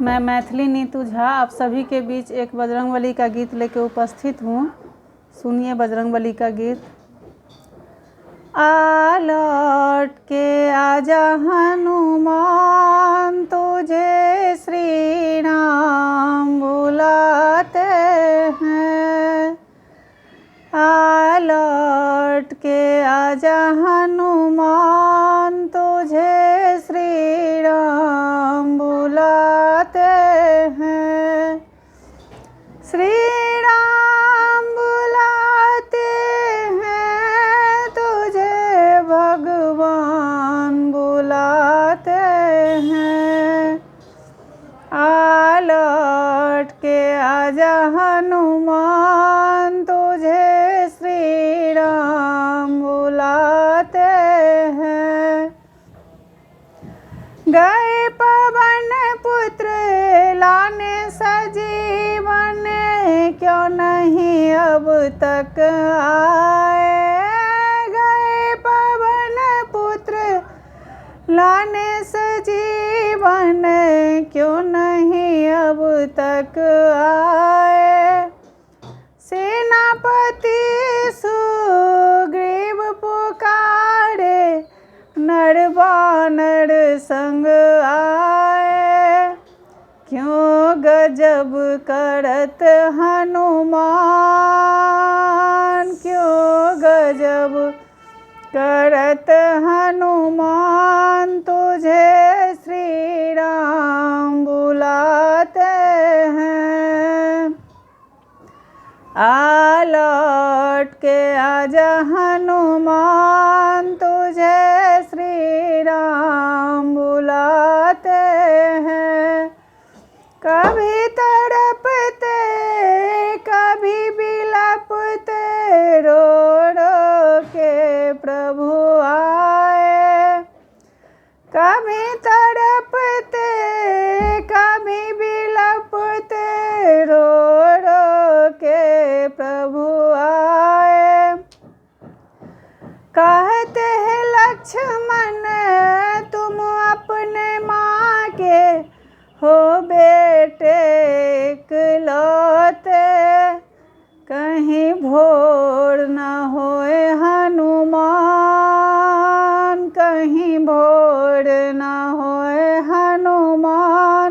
मैं मैथिली नीतू झा आप सभी के बीच एक बजरंगबली का गीत लेके उपस्थित हूँ। सुनिए बजरंगबली का गीत। आ लौट के आजा हनुमान, तुझे श्री राम बुलाते हैं। आ लौट के आजा हनुमान, तुझे श्री राम बुलाते हैं। श्री राम बुलाते हैं, तुझे भगवान बुलाते हैं। आ लौट के आजा हनुमान, तुझे श्री राम बुलाते हैं। गए पवन पुत्र लाने सजीवन, क्यों नहीं अब तक आए। गए पवन पुत्र लाने सजीवन, क्यों नहीं अब तक आए। सेनापति सुग्रीव पुकारे, नर बानर संग आए। क्यों गजब करत हनुमान, क्यों गजब करत हनुमान, तुझे श्री राम बुलाते हैं। आ लौट के आजा हनुमान, तुझे श्री राम बुलाते हैं। कभी तड़पते कभी बिलपते, रो रो के प्रभु आए। कभी तड़पते कभी बिलपते, रो रो के प्रभु आए। कहते हैं लक्ष्मण तुम अपने माँ के हो बेटे इकलौते। कहीं भोर न होए हनुमान, कहीं भोर न होए हनुमान,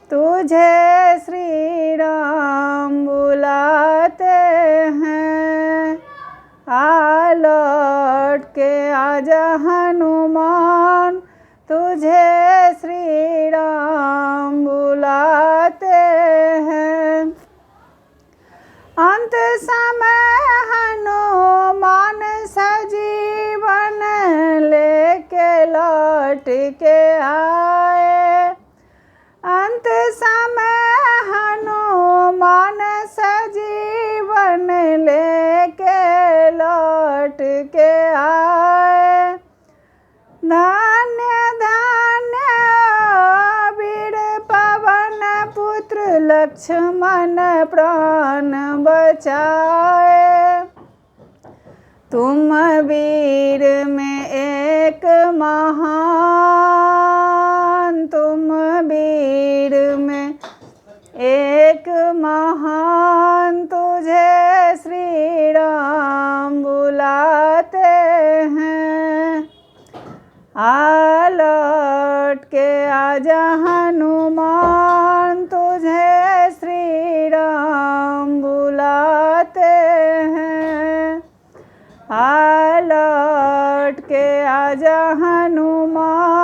तुझे श्री राम बुलाते हैं। आ लौट के आजा हनुमान, तुझे श्री राम बुलाते हैं। अंत समय हनुमान सजीवन, लेके लौट के आए। अंत समय हनुमान सजीवन, लेके लौट के आए। धन्य धन्य वीर पवन पुत्र, लक्ष्मण प्राण बचाए। तुम वीर में एक महान, तुम वीर में एक महान, तुझे श्री राम बुलाते हैं। आ लौट के आजा हनुमान, तुझे श्री राम बुलाते हैं। आ लौट के आजा हनुमान,